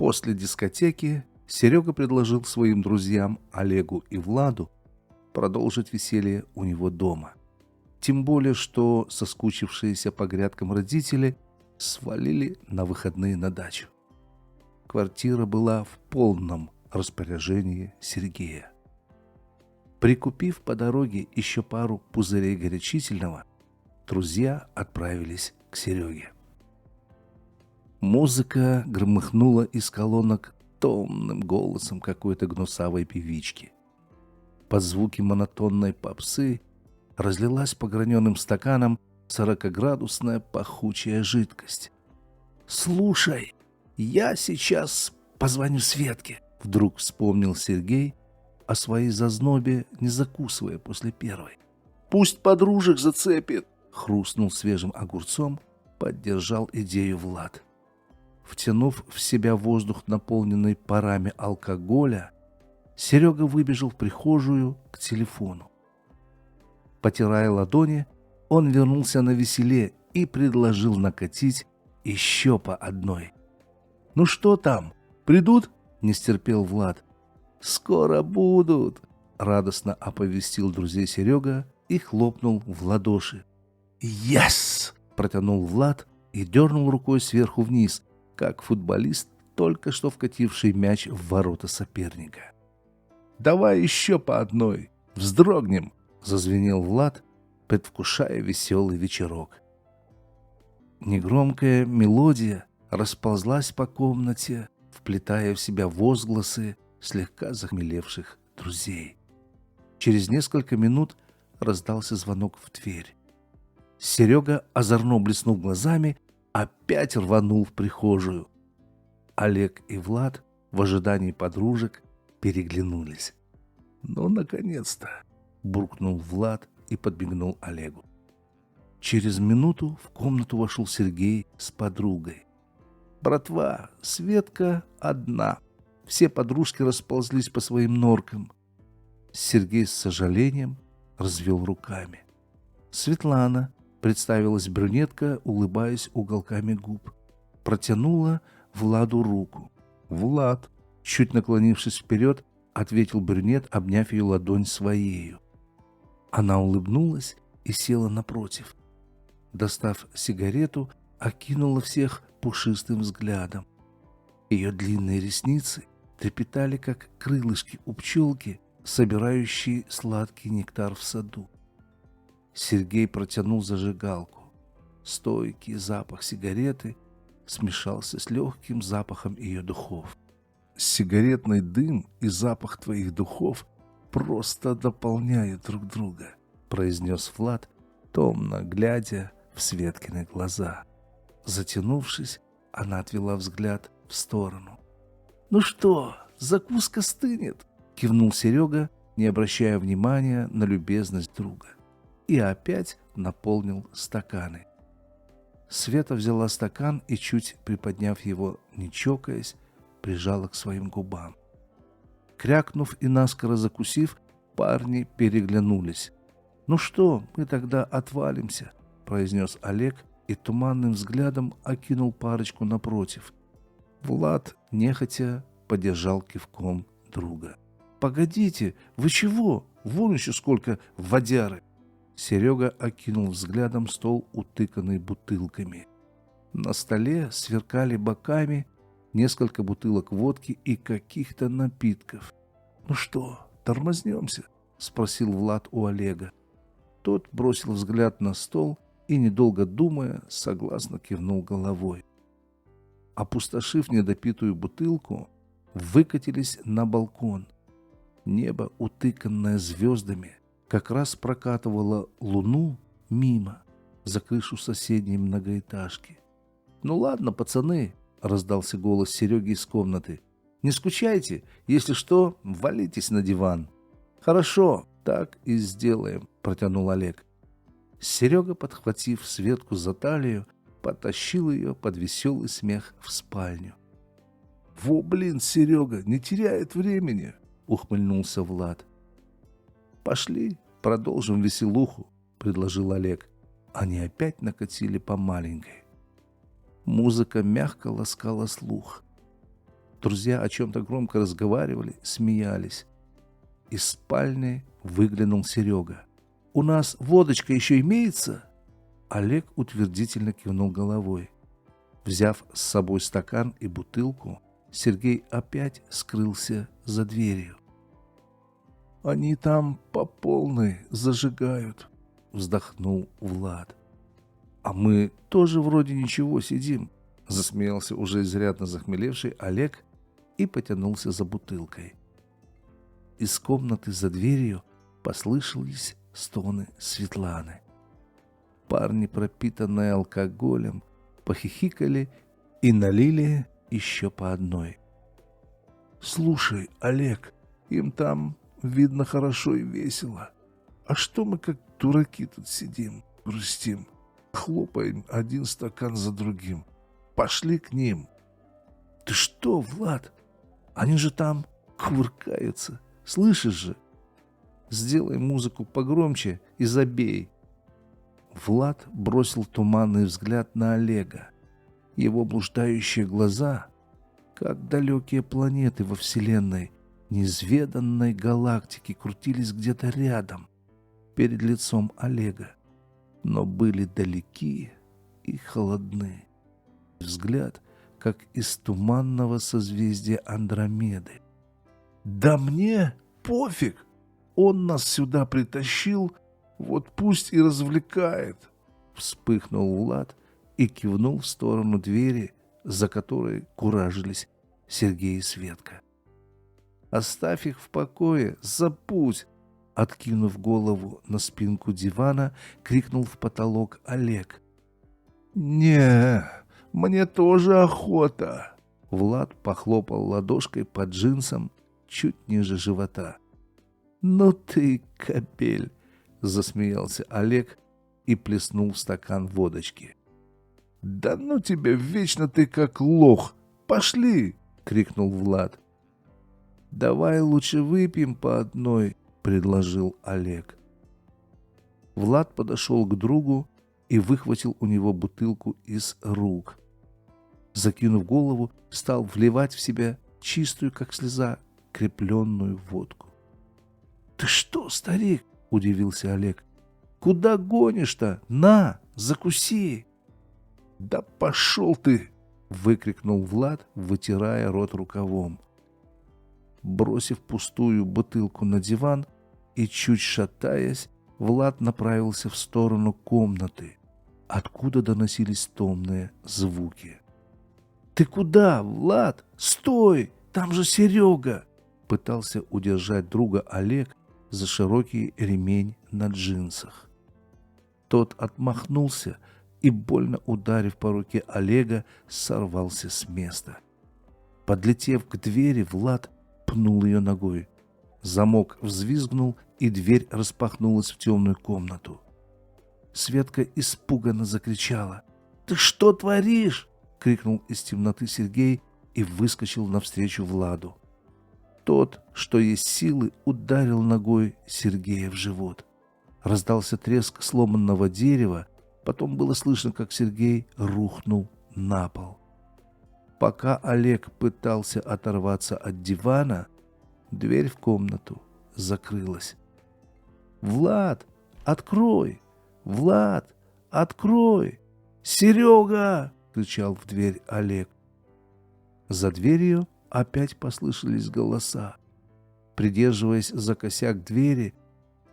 После дискотеки Серега предложил своим друзьям Олегу и Владу продолжить веселье у него дома. Тем более, что соскучившиеся по грядкам родители свалили на выходные на дачу. Квартира была в полном распоряжении Сергея. Прикупив по дороге еще пару пузырей горячительного, друзья отправились к Сереге. Музыка громыхнула из колонок томным голосом какой-то гнусавой певички. Под звуки монотонной попсы разлилась по граненым стаканам 40-градусная пахучая жидкость. «Слушай, я сейчас позвоню Светке», — вдруг вспомнил Сергей о своей зазнобе, не закусывая после первой. «Пусть подружек зацепит», — хрустнул свежим огурцом, поддержал идею Влад. Втянув в себя воздух, наполненный парами алкоголя, Серега выбежал в прихожую к телефону. Потирая ладони, он вернулся навеселе и предложил накатить еще по одной. «Ну что там, придут?» — не стерпел Влад. «Скоро будут!» — радостно оповестил друзей Серега и хлопнул в ладоши. «Yes!» — протянул Влад и дернул рукой сверху вниз, как футболист, только что вкативший мяч в ворота соперника. «Давай еще по одной! Вздрогнем!» — зазвенел Влад, предвкушая веселый вечерок. Негромкая мелодия расползлась по комнате, вплетая в себя возгласы слегка захмелевших друзей. Через несколько минут раздался звонок в дверь. Серега, озорно блеснув глазами, опять рванул в прихожую. Олег и Влад в ожидании подружек переглянулись. «Ну, наконец-то!» — буркнул Влад и подмигнул Олегу. Через минуту в комнату вошел Сергей с подругой. «Братва, Светка одна. Все подружки расползлись по своим норкам». Сергей с сожалением развел руками. «Светлана», — представилась брюнетка, улыбаясь уголками губ. Протянула Владу руку. «Влад», чуть наклонившись вперед, ответил брюнет, обняв ее ладонь своею. Она улыбнулась и села напротив. Достав сигарету, окинула всех пушистым взглядом. Ее длинные ресницы трепетали, как крылышки у пчелки, собирающей сладкий нектар в саду. Сергей протянул зажигалку. Стойкий запах сигареты смешался с легким запахом ее духов. «Сигаретный дым и запах твоих духов просто дополняют друг друга», — произнес Влад, томно глядя в Светкины глаза. Затянувшись, она отвела взгляд в сторону. «Ну что, закуска стынет?» — кивнул Серега, не обращая внимания на любезность друга, и опять наполнил стаканы. Света взяла стакан и, чуть приподняв его, не чокаясь, прижала к своим губам. Крякнув и наскоро закусив, парни переглянулись. «Ну что, мы тогда отвалимся», — произнес Олег и туманным взглядом окинул парочку напротив. Влад нехотя поддержал кивком друга. «Погодите, вы чего? Вон еще сколько водяры!» Серега окинул взглядом стол, утыканный бутылками. На столе сверкали боками несколько бутылок водки и каких-то напитков. «Ну что, тормознемся?» — спросил Влад у Олега. Тот бросил взгляд на стол и, недолго думая, согласно кивнул головой. Опустошив недопитую бутылку, выкатились на балкон. Небо, утыканное звездами, как раз прокатывало луну мимо, за крышу соседней многоэтажки. «Ну ладно, пацаны», — раздался голос Сереги из комнаты. «Не скучайте, если что, валитесь на диван». «Хорошо, так и сделаем», — протянул Олег. Серега, подхватив Светку за талию, потащил ее под веселый смех в спальню. «Во, блин, Серега, не теряет времени», — ухмыльнулся Влад. «Пошли, продолжим веселуху», — предложил Олег. Они опять накатили по маленькой. Музыка мягко ласкала слух. Друзья о чем-то громко разговаривали, смеялись. Из спальни выглянул Серега. «У нас водочка еще имеется?» Олег утвердительно кивнул головой. Взяв с собой стакан и бутылку, Сергей опять скрылся за дверью. «Они там по полной зажигают», — вздохнул Влад. «А мы тоже вроде ничего сидим», — засмеялся уже изрядно захмелевший Олег и потянулся за бутылкой. Из комнаты за дверью послышались стоны Светланы. Парни, пропитанные алкоголем, похихикали и налили еще по одной. «Слушай, Олег, им там, видно, хорошо и весело. А что мы как дураки тут сидим, грустим, хлопаем один стакан за другим? Пошли к ним». «Ты что, Влад? Они же там кувыркаются. Слышишь же? Сделай музыку погромче и забей». Влад бросил туманный взгляд на Олега. Его блуждающие глаза, как далекие планеты во Вселенной, неизведанной галактики, крутились где-то рядом, перед лицом Олега, но были далеки и холодны. Взгляд, как из туманного созвездия Андромеды. «Да мне пофиг! Он нас сюда притащил, вот пусть и развлекает!» Вспыхнул Влад и кивнул в сторону двери, за которой куражились Сергей и Светка. «Оставь их в покое, забудь!» Откинув голову на спинку дивана, крикнул в потолок Олег. «Не, мне тоже охота!» Влад похлопал ладошкой по джинсам чуть ниже живота. «Ну ты, кобель!» — засмеялся Олег и плеснул в стакан водочки. «Да ну тебя, вечно ты как лох! Пошли!» — крикнул Влад. «Давай лучше выпьем по одной», — предложил Олег. Влад подошел к другу и выхватил у него бутылку из рук. Закинув голову, стал вливать в себя чистую, как слеза, крепленную водку. «Ты что, старик?» — удивился Олег. «Куда гонишь-то? На, закуси!» «Да пошел ты!» — выкрикнул Влад, вытирая рот рукавом. Бросив пустую бутылку на диван и чуть шатаясь, Влад направился в сторону комнаты, откуда доносились томные звуки. «Ты куда, Влад? Стой! Там же Серега!» Пытался удержать друга Олег за широкий ремень на джинсах. Тот отмахнулся и, больно ударив по руке Олега, сорвался с места. Подлетев к двери, Влад пнул ее ногой. Замок взвизгнул, и дверь распахнулась в темную комнату. Светка испуганно закричала. «Ты что творишь?» — крикнул из темноты Сергей и выскочил навстречу Владу. Тот, что есть силы, ударил ногой Сергея в живот. Раздался треск сломанного дерева, потом было слышно, как Сергей рухнул на пол. Пока Олег пытался оторваться от дивана, дверь в комнату закрылась. «Влад, открой! Влад, открой! Серега!» — кричал в дверь Олег. За дверью опять послышались голоса. Придерживаясь за косяк двери,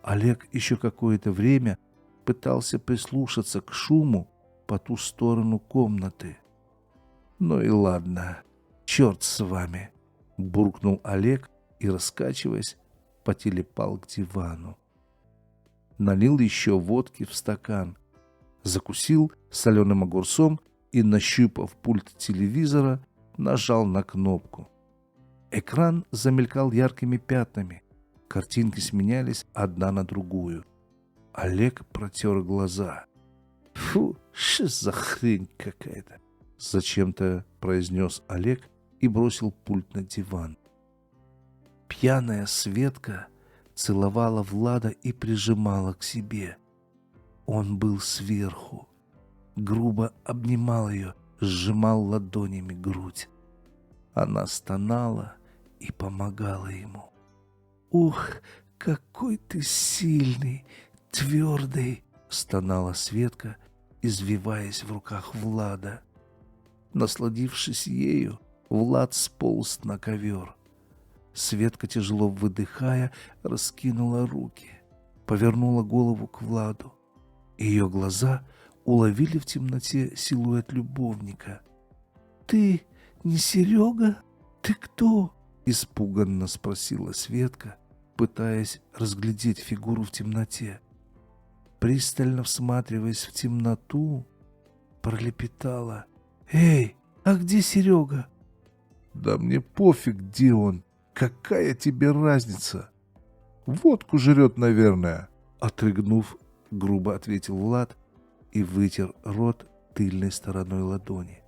Олег еще какое-то время пытался прислушаться к шуму по ту сторону комнаты. «Ну и ладно, черт с вами!» — буркнул Олег и, раскачиваясь, потелепал к дивану. Налил еще водки в стакан, закусил соленым огурцом и, нащупав пульт телевизора, нажал на кнопку. Экран замелькал яркими пятнами, картинки сменялись одна на другую. Олег протер глаза. «Фу, что за хрень какая-то!» — зачем-то произнес Олег и бросил пульт на диван. Пьяная Светка целовала Влада и прижимала к себе. Он был сверху, грубо обнимал ее, сжимал ладонями грудь. Она стонала и помогала ему. «Ух, какой ты сильный, твердый!» — стонала Светка, извиваясь в руках Влада. Насладившись ею, Влад сполз на ковер. Светка, тяжело выдыхая, раскинула руки, повернула голову к Владу. Ее глаза уловили в темноте силуэт любовника. «Ты не Серега? Ты кто?» — испуганно спросила Светка, пытаясь разглядеть фигуру в темноте. Пристально всматриваясь в темноту, пролепетала: «Эй, а где Серега?» «Да мне пофиг, где он. Какая тебе разница? Водку жрет, наверное», — отрыгнув, грубо ответил Влад и вытер рот тыльной стороной ладони.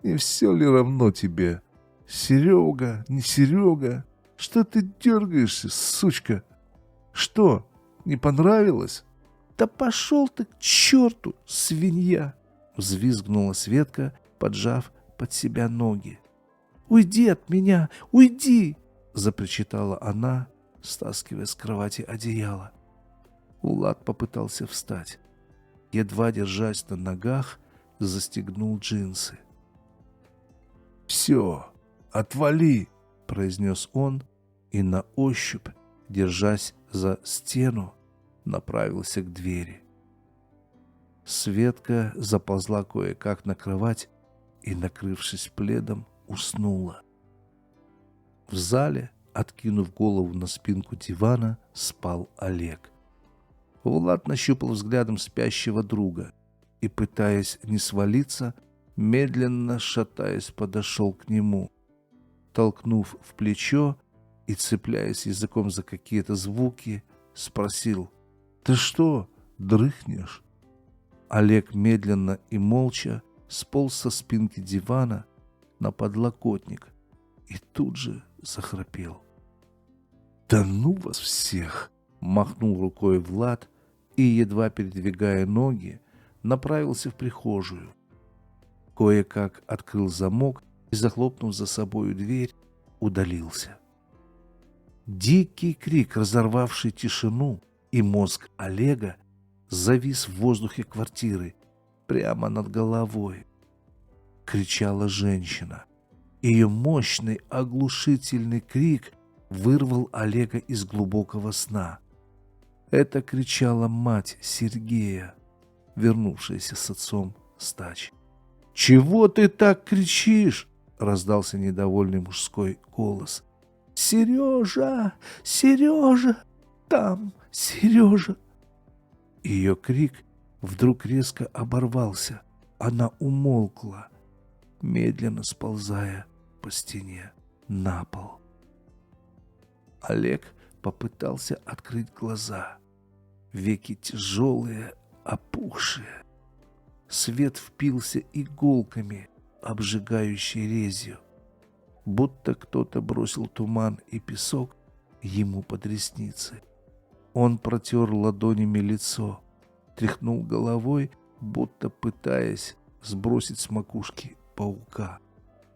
«Не все ли равно тебе? Серега, не Серега? Что ты дергаешься, сучка? Что, не понравилось?» «Да пошел ты к черту, свинья!» — взвизгнула Светка, поджав под себя ноги. «Уйди от меня, уйди!» — запричитала она, стаскивая с кровати одеяло. Влад попытался встать. Едва держась на ногах, застегнул джинсы. «Все, отвали!» — произнес он и на ощупь, держась за стену, направился к двери. Светка заползла кое-как на кровать и, накрывшись пледом, уснула. В зале, откинув голову на спинку дивана, спал Олег. Влад нащупал взглядом спящего друга и, пытаясь не свалиться, медленно, шатаясь, подошел к нему. Толкнув в плечо и, цепляясь языком за какие-то звуки, спросил: «Ты что, дрыхнешь?» Олег медленно и молча сполз со спинки дивана на подлокотник и тут же захрапел. «Да ну вас всех!» — махнул рукой Влад и, едва передвигая ноги, направился в прихожую. Кое-как открыл замок и, захлопнув за собою дверь, удалился. Дикий крик, разорвавший тишину, и мозг Олега завис в воздухе квартиры прямо над головой. Кричала женщина. Ее мощный оглушительный крик вырвал Олега из глубокого сна. Это кричала мать Сергея, вернувшаяся с отцом с дачи. «Чего ты так кричишь?» — раздался недовольный мужской голос. «Сережа! Сережа! Там Сережа!» Ее крик вдруг резко оборвался. Она умолкла, медленно сползая по стене на пол. Олег попытался открыть глаза. Веки тяжелые, опухшие. Свет впился иголками, обжигающей резью. Будто кто-то бросил туман и песок ему под ресницы. Он протер ладонями лицо, тряхнул головой, будто пытаясь сбросить с макушки паука.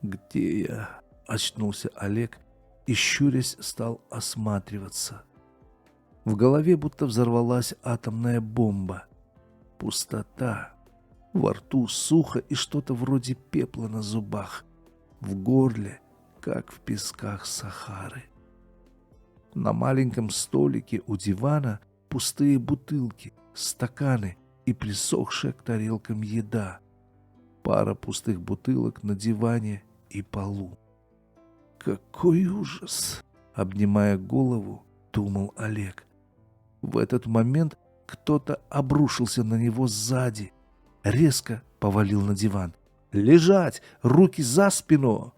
«Где я?» — очнулся Олег и, щурясь, стал осматриваться. В голове будто взорвалась атомная бомба. Пустота. Во рту сухо и что-то вроде пепла на зубах. В горле, как в песках Сахары. На маленьком столике у дивана пустые бутылки, стаканы и присохшая к тарелкам еда. Пара пустых бутылок на диване и полу. «Какой ужас!» — обнимая голову, думал Олег. В этот момент кто-то обрушился на него сзади, резко повалил на диван. «Лежать! Руки за спину!»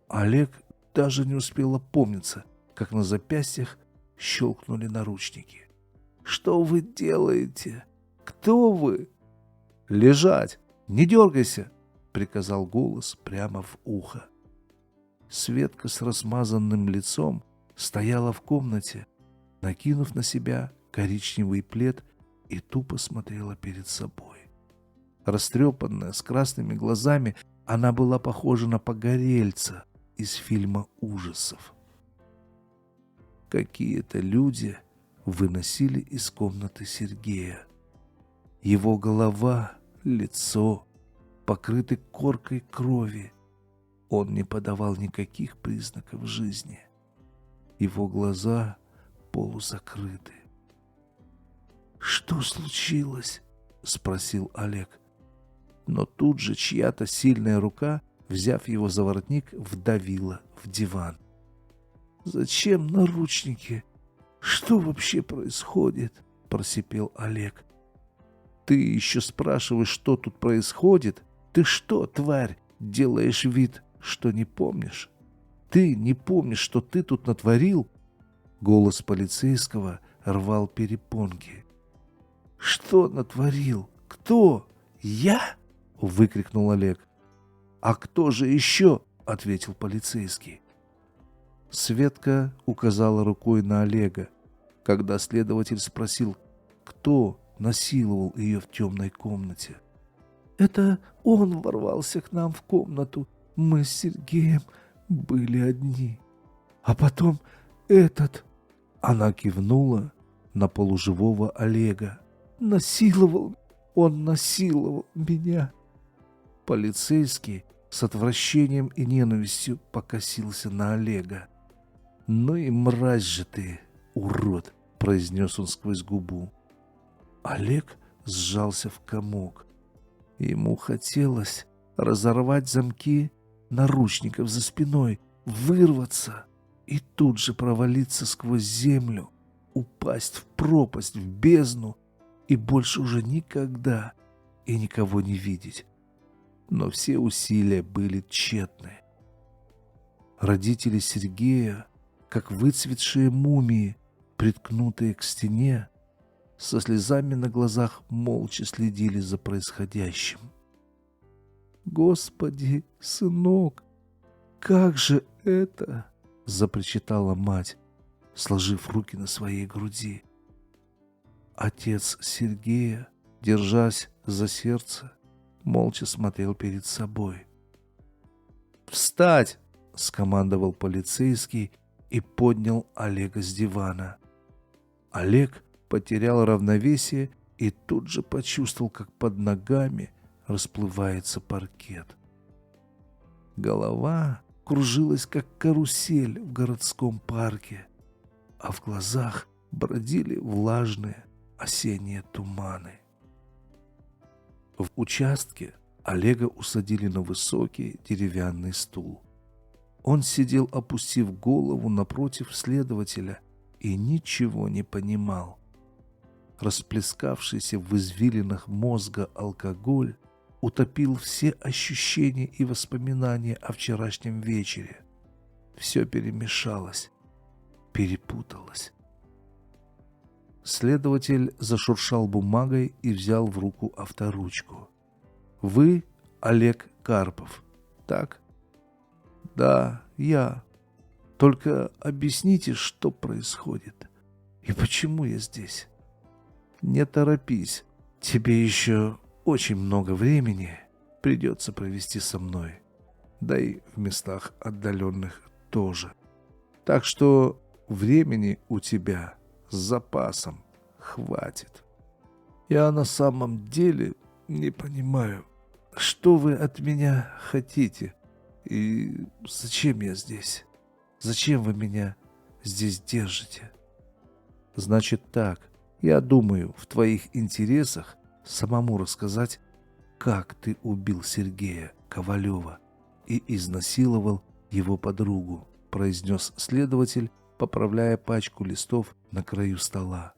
Олег даже не успел опомниться, как на запястьях щелкнули наручники. «Что вы делаете? Кто вы?» «Лежать! Не дергайся!» — приказал голос прямо в ухо. Светка с размазанным лицом стояла в комнате, накинув на себя коричневый плед, и тупо смотрела перед собой. Растрепанная, с красными глазами, Она была похожа на погорельца из фильма ужасов. Какие-то люди выносили из комнаты Сергея. Его голова, лицо покрыты коркой крови. Он не подавал никаких признаков жизни. Его глаза полузакрыты. «Что случилось?» — спросил Олег. Но тут же чья-то сильная рука, взяв его за воротник, вдавила в диван. «Зачем наручники? Что вообще происходит?» — просипел Олег. «Ты еще спрашиваешь, что тут происходит? Ты что, тварь, делаешь вид, что не помнишь? Ты не помнишь, что ты тут натворил?» Голос полицейского рвал перепонки. «Что натворил? Кто? Я?» — выкрикнул Олег. «А кто же еще?» — ответил полицейский. Светка указала рукой на Олега, когда следователь спросил, кто насиловал ее в темной комнате. «Это он ворвался к нам в комнату. Мы с Сергеем были одни. А потом этот...» Она кивнула на полуживого Олега. Он насиловал меня». Полицейский с отвращением и ненавистью покосился на Олега. «Ну и мразь же ты, урод!» — произнес он сквозь губу. Олег сжался в комок. Ему хотелось разорвать замки наручников за спиной, вырваться и тут же провалиться сквозь землю, упасть в пропасть, в бездну и больше уже никогда и никого не видеть. Но все усилия были тщетны. Родители Сергея, как выцветшие мумии, приткнутые к стене, со слезами на глазах молча следили за происходящим. «Господи, сынок, как же это?» — запричитала мать, сложив руки на своей груди. Отец Сергея, держась за сердце, молча смотрел перед собой. «Встать!» — скомандовал полицейский и поднял Олега с дивана. Олег потерял равновесие и тут же почувствовал, как под ногами расплывается паркет. Голова кружилась, как карусель в городском парке, а в глазах бродили влажные осенние туманы. В участке Олега усадили на высокий деревянный стул. Он сидел, опустив голову напротив следователя, и ничего не понимал. Расплескавшийся в извилинах мозга алкоголь утопил все ощущения и воспоминания о вчерашнем вечере. Все перемешалось, перепуталось. Следователь зашуршал бумагой и взял в руку авторучку. «Вы Олег Карпов, так?» «Да, я. Только объясните, что происходит и почему я здесь?» «Не торопись, тебе еще очень много времени придется провести со мной, да и в местах отдаленных тоже. Так что времени у тебя с запасом хватит. Я на самом деле не понимаю, что вы от меня хотите и зачем я здесь? Зачем вы меня здесь держите?» «Значит так, я думаю, в твоих интересах самому рассказать, как ты убил Сергея Ковалева и изнасиловал его подругу», произнес следователь, поправляя пачку листов на краю стола.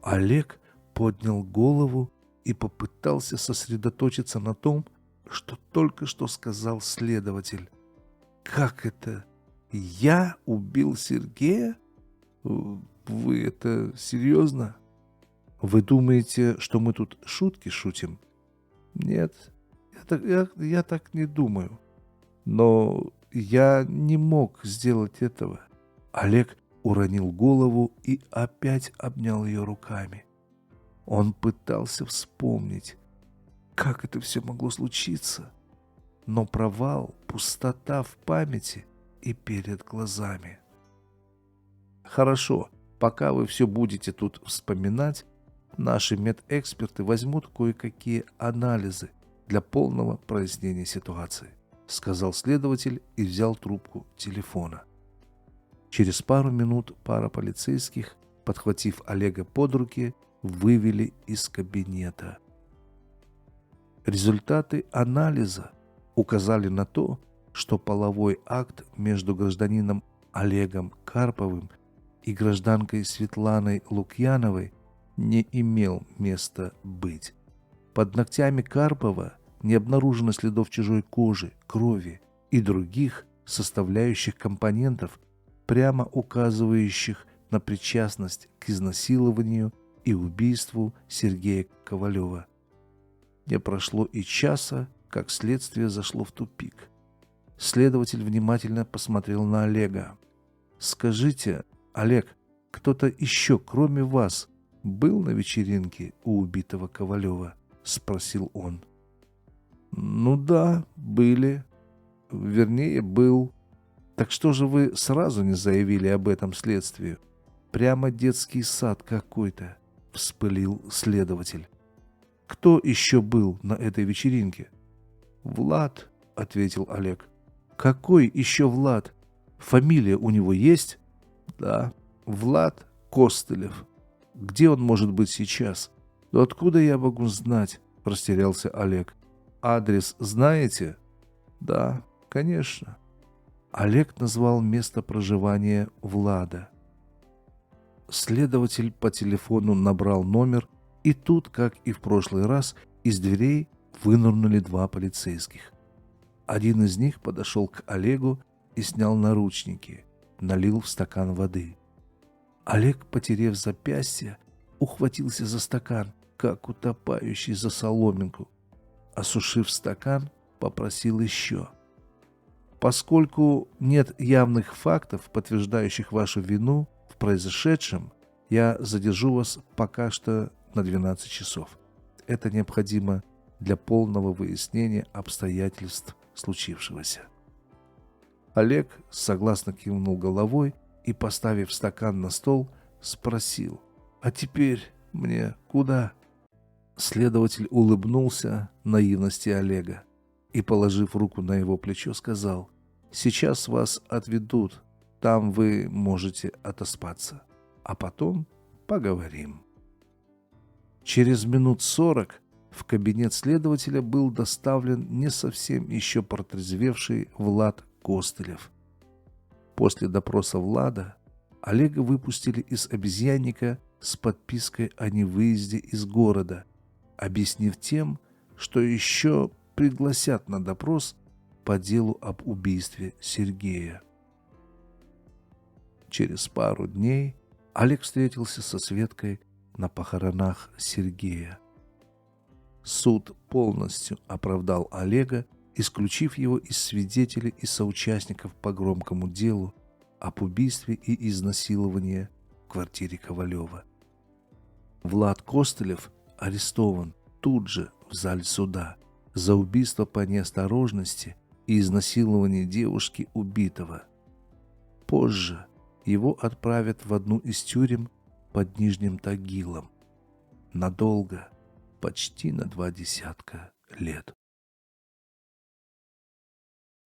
Олег поднял голову и попытался сосредоточиться на том, что только что сказал следователь. «Как это? Я убил Сергея? Вы это серьезно? Вы думаете, что мы тут шутки шутим?» «Нет, я так не думаю. Но я не мог сделать этого». Олег уронил голову и опять обнял ее руками. Он пытался вспомнить, как это все могло случиться. но провал, пустота в памяти и перед глазами. Хорошо, пока вы все будете тут вспоминать, наши медэксперты возьмут кое-какие анализы для полного прояснения ситуации, сказал следователь и взял трубку телефона. Через пару минут пара полицейских, подхватив Олега под руки, вывели из кабинета. Результаты анализа указали на то, что половой акт между гражданином Олегом Карповым и гражданкой Светланой Лукьяновой не имел места быть. Под ногтями Карпова не обнаружено следов чужой кожи, крови и других составляющих компонентов, прямо указывающих на причастность к изнасилованию и убийству Сергея Ковалева. Не прошло и часа, как следствие зашло в тупик. Следователь внимательно посмотрел на Олега. «Скажите, Олег, кто-то еще, кроме вас, был на вечеринке у убитого Ковалева?» — спросил он. «Ну да, были. Вернее, был. Так что же вы сразу не заявили об этом следствию? Прямо детский сад какой-то», — вспылил следователь. «Кто еще был на этой вечеринке?» «Влад», — ответил Олег. «Какой еще Влад? Фамилия у него есть?» «Да, Влад Костылев. Где он может быть сейчас?» «Да откуда я могу знать?» — растерялся Олег. «Адрес знаете?» «Да, конечно». Олег назвал место проживания Влада. Следователь по телефону набрал номер, и тут, как и в прошлый раз, из дверей вынырнули два полицейских. Один из них подошел к Олегу и снял наручники, налил в стакан воды. Олег, потеряв запястье, ухватился за стакан, как утопающий за соломинку. Осушив стакан, попросил еще. «Поскольку нет явных фактов, подтверждающих вашу вину в произошедшем, я задержу вас пока что на 12 часов. Это необходимо для полного выяснения обстоятельств случившегося». Олег согласно кивнул головой и, поставив стакан на стол, спросил: «А теперь мне куда?» Следователь улыбнулся наивности Олега и, положив руку на его плечо, сказал: «Сейчас вас отведут, там вы можете отоспаться, а потом поговорим». Через минут 40 в кабинет следователя был доставлен не совсем еще протрезвевший Влад Костылев. После допроса Влада Олега выпустили из обезьянника с подпиской о невыезде из города, объяснив тем, что еще пригласят на допрос по делу об убийстве Сергея. Через пару дней Олег встретился со Светкой на похоронах Сергея. Суд полностью оправдал Олега, исключив его из свидетелей и соучастников по громкому делу об убийстве и изнасиловании в квартире Ковалева. Влад Костылев арестован тут же в зале суда за убийство по неосторожности и изнасилование девушки убитого. Позже его отправят в одну из тюрем под Нижним Тагилом. Надолго, почти на 20 лет.